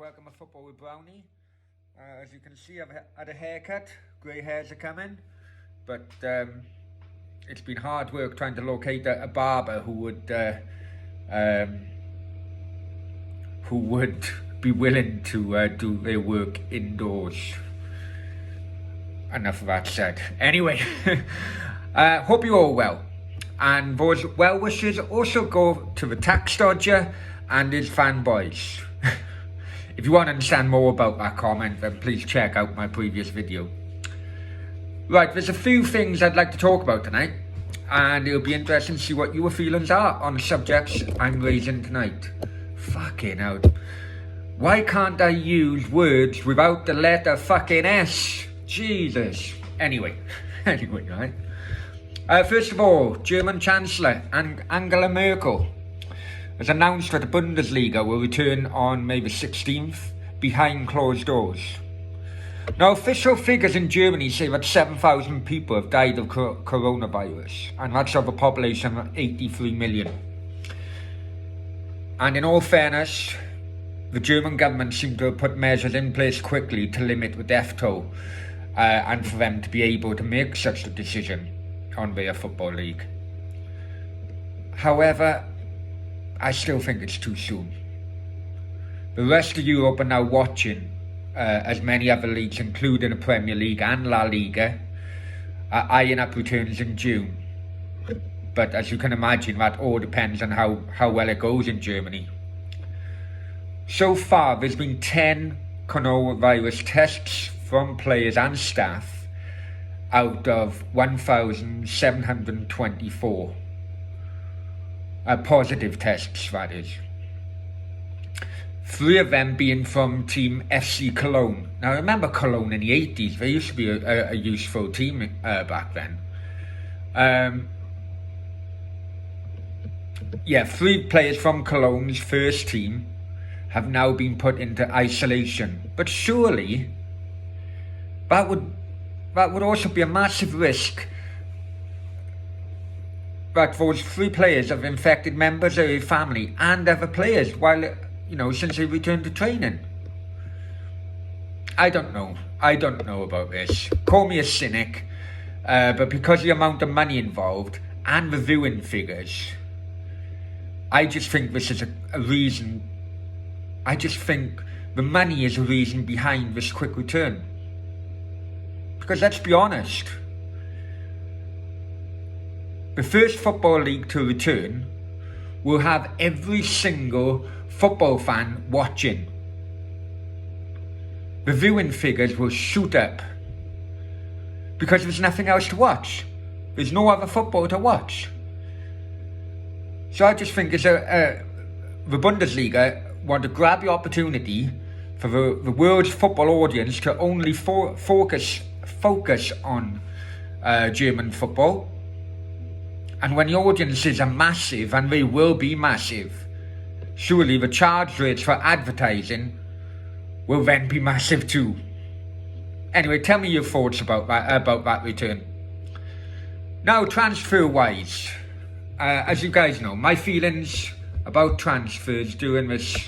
welcome to Football with Brownie. As you can see, I've had a haircut. Grey hairs are coming, but it's been hard work trying to locate a barber who would be willing to do their work indoors. Enough of that said. Anyway, hope you're all well. And those well wishes also go to the tax dodger and his fanboys. If you want to understand more about that comment, then please check out my previous video. Right, there's a few things I'd like to talk about tonight, and it'll be interesting to see what your feelings are on the subjects I'm raising tonight. Fucking hell. Why can't I use words without the letter fucking S? Jesus. Anyway, right. First of all, German Chancellor Angela Merkel has announced that the Bundesliga will return on May the 16th behind closed doors. Now, official figures in Germany say that 7,000 people have died of coronavirus, and that's of a population of 83 million. And in all fairness, the German government seemed to have put measures in place quickly to limit the death toll, and for them to be able to make such a decision on their football league. However, I still think it's too soon. The rest of Europe are now watching as many other leagues, including the Premier League and La Liga, are eyeing up returns in June. But as you can imagine, that all depends on how well it goes in Germany. So far, there's been 10 coronavirus tests from players and staff out of 1,724. Positive tests, that is. 3 of them being from team FC Cologne. Now, remember Cologne in the 80s? They used to be a useful team back then. 3 players from Cologne's first team have now been put into isolation. But surely that would also be a massive risk that those 3 players have infected members of their family and other players while, since they returned to training. I don't know about this. Call me a cynic, but because of the amount of money involved and the viewing figures, I just think this is a reason. I just think the money is a reason behind this quick return. Because let's be honest, the first football league to return will have every single football fan watching. The viewing figures will shoot up because there's nothing else to watch. There's no other football to watch. So I just think the Bundesliga want to grab the opportunity for the world's football audience to only focus on German football. And when the audiences are massive, and they will be massive, surely the charge rates for advertising will then be massive too. Anyway, tell me your thoughts about that return. Now, transfer-wise, as you guys know, my feelings about transfers during this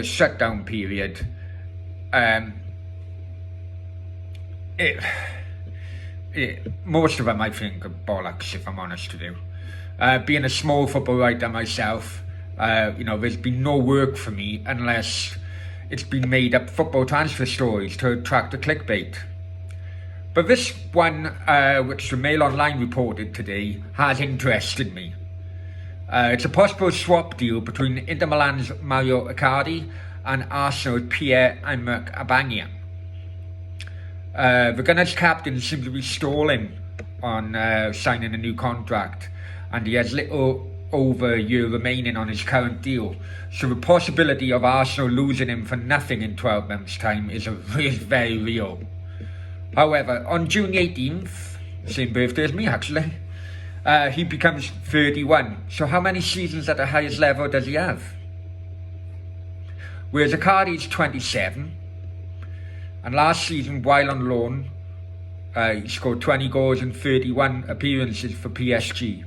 shutdown period, most of them I think are bollocks, if I'm honest with you. Being a small football writer myself, there's been no work for me unless it's been made up football transfer stories to attract the clickbait. But this one, which the Mail Online reported today, has interested me. It's a possible swap deal between Inter Milan's Mario Icardi and Arsenal's Pierre-Emerick Aubameyang. The Gunners' captain seems to be stalling on signing a new contract, and he has little over a year remaining on his current deal. So the possibility of Arsenal losing him for nothing in 12 months' time is very real. However, on June 18th, same birthday as me actually, he becomes 31. So how many seasons at the highest level does he have? Whereas Icardi's 27. And last season, while on loan, he scored 20 goals and 31 appearances for PSG.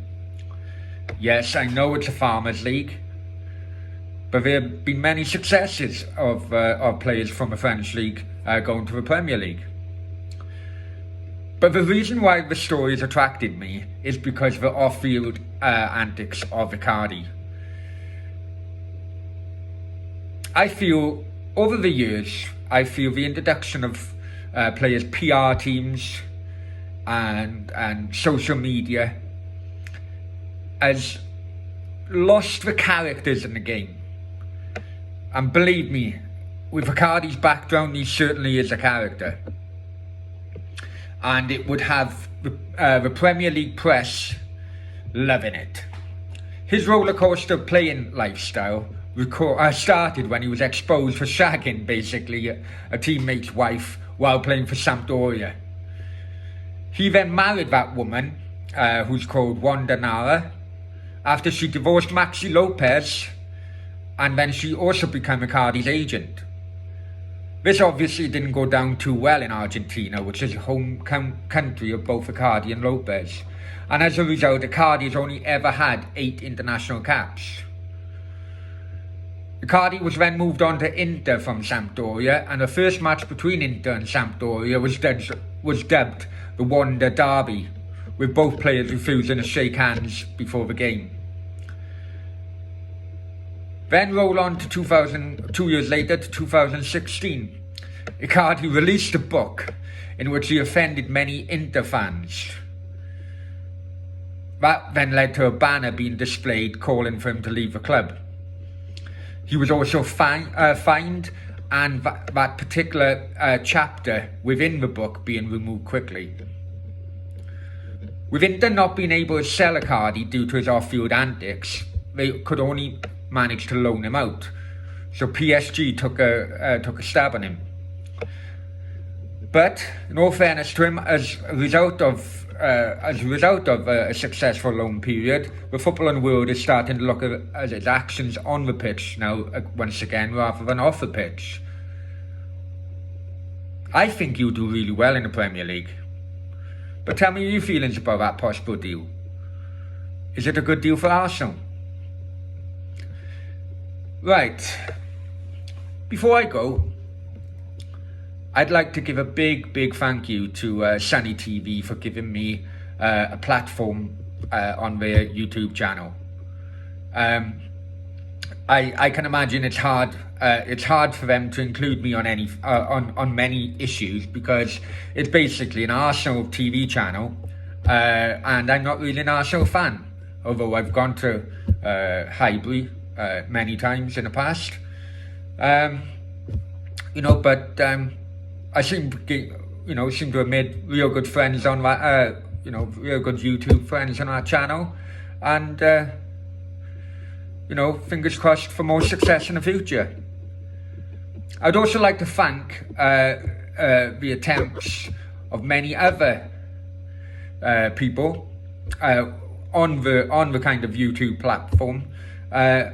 Yes, I know it's a farmers' league, but there have been many successes of players from the French league going to the Premier League. But the reason why the stories attracted me is because of the off-field antics of Icardi. I feel, over the years, the introduction of players' PR teams and social media has lost the characters in the game. And believe me, with Icardi's background, he certainly is a character. And it would have the Premier League press loving it. His rollercoaster playing lifestyle started when he was exposed for shagging, basically, a teammate's wife while playing for Sampdoria. He then married that woman, who's called Wanda Nara, after she divorced Maxi Lopez, and then she also became Icardi's agent. This obviously didn't go down too well in Argentina, which is the home country of both Icardi and Lopez. And as a result, Icardi has only ever had 8 international caps. Icardi was then moved on to Inter from Sampdoria, and the first match between Inter and Sampdoria was dubbed the Wanda Derby, with both players refusing to shake hands before the game. Then roll on to 2 years later to 2016. Icardi released a book in which he offended many Inter fans. That then led to a banner being displayed calling for him to leave the club. He was also fined, and that particular chapter within the book being removed quickly. With Inter not being able to sell Icardi due to his off-field antics, they could only manage to loan him out. So PSG took a stab on him. But in all fairness to him, as a result of a successful loan period, the footballing world is starting to look at his actions on the pitch now once again rather than off the pitch. I think he'll do really well in the Premier League. But tell me your feelings about that possible deal. Is it a good deal for Arsenal? Right. Before I go, I'd like to give a big thank you to Sunny TV for giving me a platform on their YouTube channel. I can imagine it's hard for them to include me on on many issues, because it's basically an Arsenal TV channel, and I'm not really an Arsenal fan, although I've gone to Highbury many times in the past. I seem to have made real good friends on that, real good YouTube friends on our channel, and fingers crossed for more success in the future. I'd also like to thank the attempts of many other people on the kind of YouTube platform,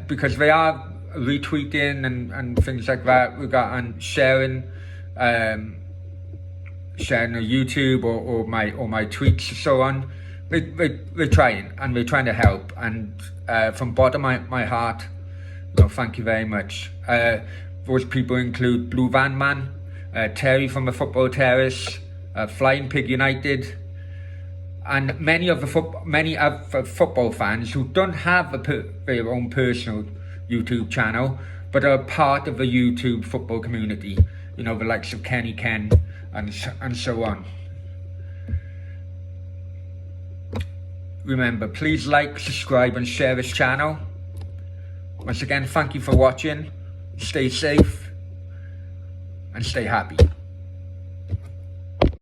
because they are retweeting and things like that, and sharing the YouTube or my tweets and so on. They're trying to help, and from bottom of my heart, thank you very much. Those people include Blue Van Man, Terry from the Football Terrace, Flying Pig United, and many other football fans who don't have their own personal YouTube channel, but are part of the YouTube football community. The likes of Kenny Ken and so on. Remember, please like, subscribe and share this channel. Once again, thank you for watching. Stay safe and stay happy.